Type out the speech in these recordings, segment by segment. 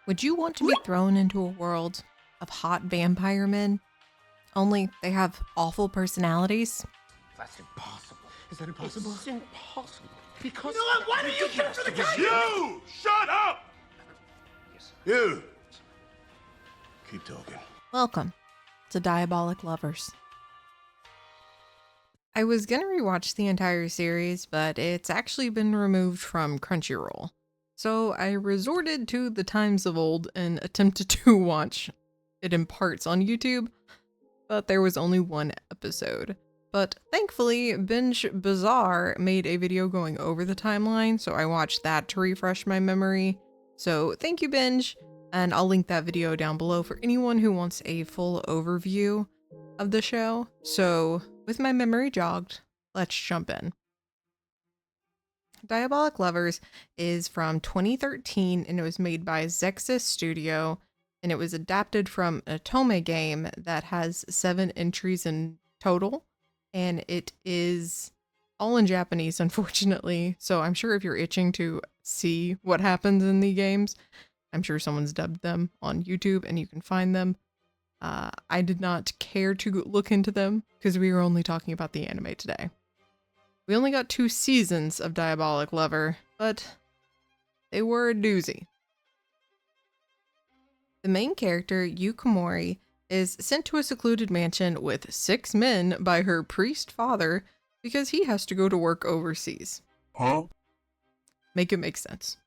Would you want to be thrown into a world of hot vampire men? Only they have awful personalities? That's impossible. Is that impossible? It's impossible. Because You know what? Why don't you get for the case? You! Shut up! You! Keep talking. Welcome to Diabolik Lovers. I was gonna rewatch the entire series, but it's actually been removed from Crunchyroll. So I resorted to the times of old and attempted to watch it in parts on YouTube, but there was only one episode. But thankfully, Binge Bazaar made a video going over the timeline, so I watched that to refresh my memory. So thank you, Binge, and I'll link that video down below for anyone who wants a full overview of the show. So with my memory jogged, let's jump in. Diabolik Lovers is from 2013 and it was made by Zexus Studio, and it was adapted from an Otome game that has 7 entries in total, and it is all in Japanese, unfortunately. So I'm sure if you're itching to see what happens in the games, I'm sure someone's dubbed them on YouTube and you can find them. I did not care to look into them because we were only talking about the anime today. We only got 2 seasons of Diabolik Lover, but they were a doozy. The main character, Yukamori, is sent to a secluded mansion with 6 men by her priest father because he has to go to work overseas. Huh? Make it make sense.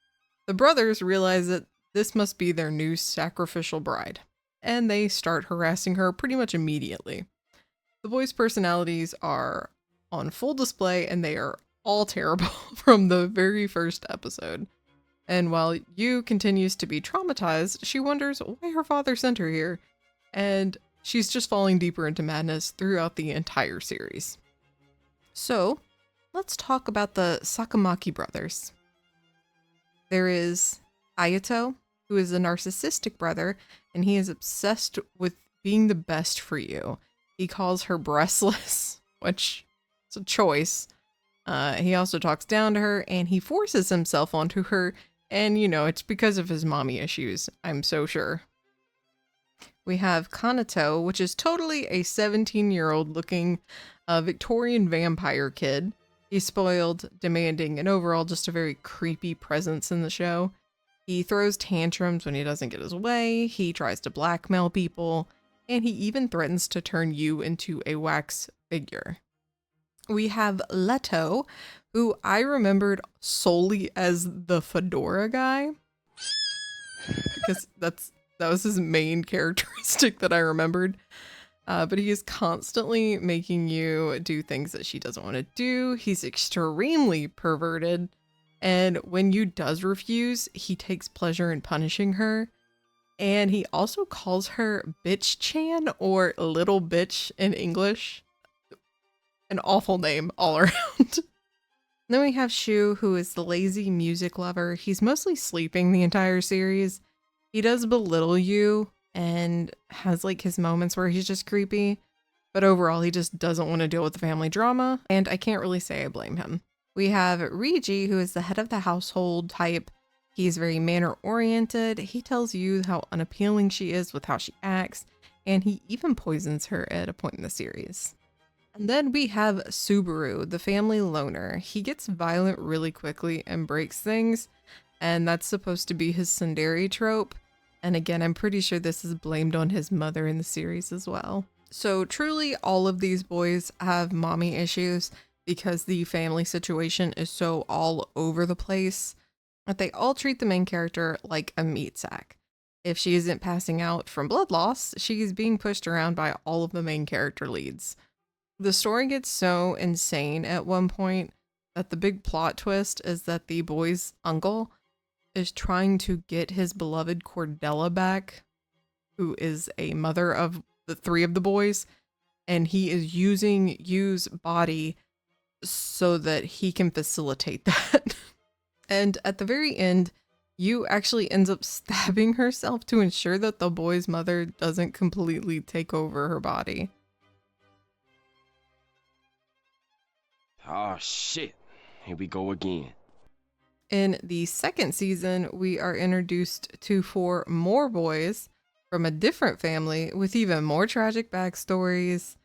The brothers realize that this must be their new sacrificial bride, and they start harassing her pretty much immediately. The boys' personalities are on full display, and they are all terrible from the very first episode. And while Yu continues to be traumatized, she wonders why her father sent her here, and she's just falling deeper into madness throughout the entire series. So, let's talk about the Sakamaki brothers. There is Ayato, who is a narcissistic brother, and he is obsessed with being the best for you. He calls her breastless, which is a choice. He also talks down to her, and he forces himself onto her, and you know, it's because of his mommy issues, I'm so sure. We have Kanato, which is totally a 17-year-old looking Victorian vampire kid. He's spoiled, demanding, and overall just a very creepy presence in the show. He throws tantrums when he doesn't get his way, he tries to blackmail people, and he even threatens to turn you into a wax figure. We have Leto, who I remembered solely as the fedora guy, because that was his main characteristic that I remembered. But he is constantly making you do things that she doesn't want to do. He's extremely perverted. And when you does refuse, he takes pleasure in punishing her. And he also calls her Bitch Chan, or Little Bitch in English. An awful name all around. Then we have Shu, who is the lazy music lover. He's mostly sleeping the entire series. He does belittle you and has like his moments where he's just creepy. But overall, he just doesn't want to deal with the family drama. And I can't really say I blame him. We have Riji, who is the head of the household type. He's very manner-oriented. He tells you how unappealing she is with how she acts, and he even poisons her at a point in the series. And then we have Subaru, the family loner. He gets violent really quickly and breaks things, and that's supposed to be his tsundere trope. And again, I'm pretty sure this is blamed on his mother in the series as well. So truly, all of these boys have mommy issues because the family situation is so all over the place that they all treat the main character like a meat sack. If she isn't passing out from blood loss, she's being pushed around by all of the main character leads. The story gets so insane at one point that the big plot twist is that the boy's uncle is trying to get his beloved Cordella back, who is a mother of the 3 of the boys, and he is using Yu's body so that he can facilitate that. And at the very end, Yu actually ends up stabbing herself to ensure that the boy's mother doesn't completely take over her body. Oh shit. Here we go again. In the second season, we are introduced to 4 more boys from a different family with even more tragic backstories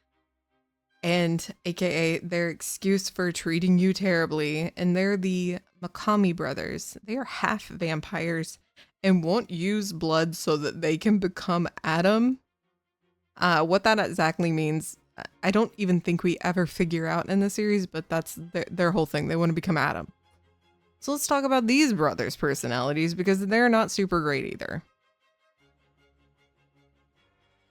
and aka their excuse for treating you terribly. And they're the Makami brothers. They are half vampires and won't use blood so that they can become Adam. What that exactly means, I don't even think we ever figure out in the series, but that's their whole thing. They want to become Adam. So let's talk about these brothers' personalities because they're not super great either.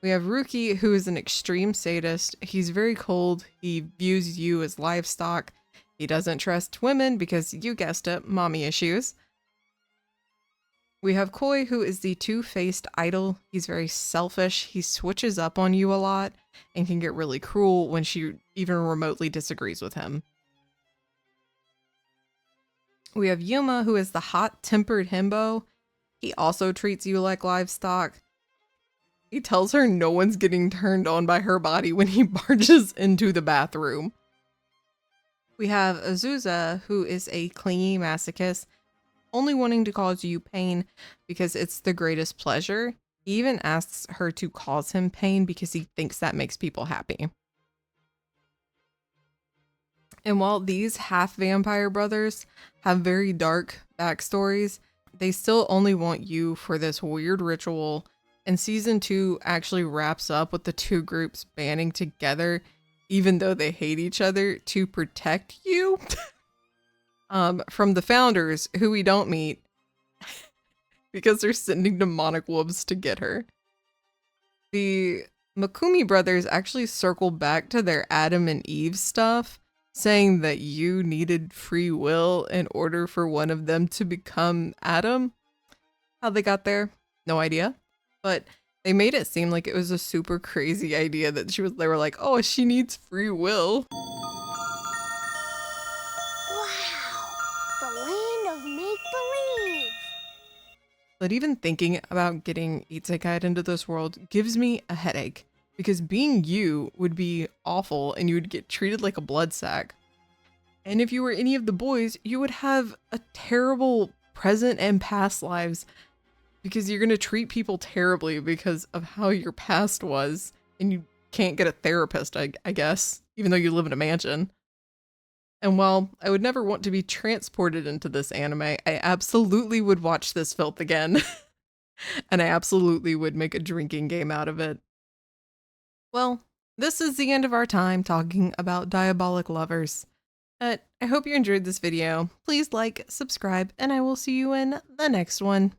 We have Ruki, who is an extreme sadist. He's very cold. He views you as livestock. He doesn't trust women because, you guessed it, mommy issues. We have Koi, who is the two-faced idol. He's very selfish. He switches up on you a lot and can get really cruel when she even remotely disagrees with him. We have Yuma, who is the hot-tempered himbo. He also treats you like livestock. He tells her no one's getting turned on by her body when he barges into the bathroom. We have Azusa, who is a clingy masochist, only wanting to cause you pain because it's the greatest pleasure. He even asks her to cause him pain because he thinks that makes people happy. And while these half-vampire brothers have very dark backstories, they still only want you for this weird ritual. And season 2 actually wraps up with the 2 groups banding together, even though they hate each other, to protect you from the founders, who we don't meet because they're sending demonic wolves to get her. The Makumi brothers actually circle back to their Adam and Eve stuff, saying that you needed free will in order for one of them to become Adam. How they got there, no idea. But they made it seem like it was a super crazy idea that they were like, oh, she needs free will. Wow, the land of make-believe. But even thinking about getting Isekai'd into this world gives me a headache, because being you would be awful and you would get treated like a blood sack. And if you were any of the boys, you would have a terrible present and past lives, because you're going to treat people terribly because of how your past was, and you can't get a therapist, I guess, even though you live in a mansion. And while I would never want to be transported into this anime, I absolutely would watch this filth again. And I absolutely would make a drinking game out of it. Well, this is the end of our time talking about Diabolik Lovers. I hope you enjoyed this video. Please like, subscribe, and I will see you in the next one.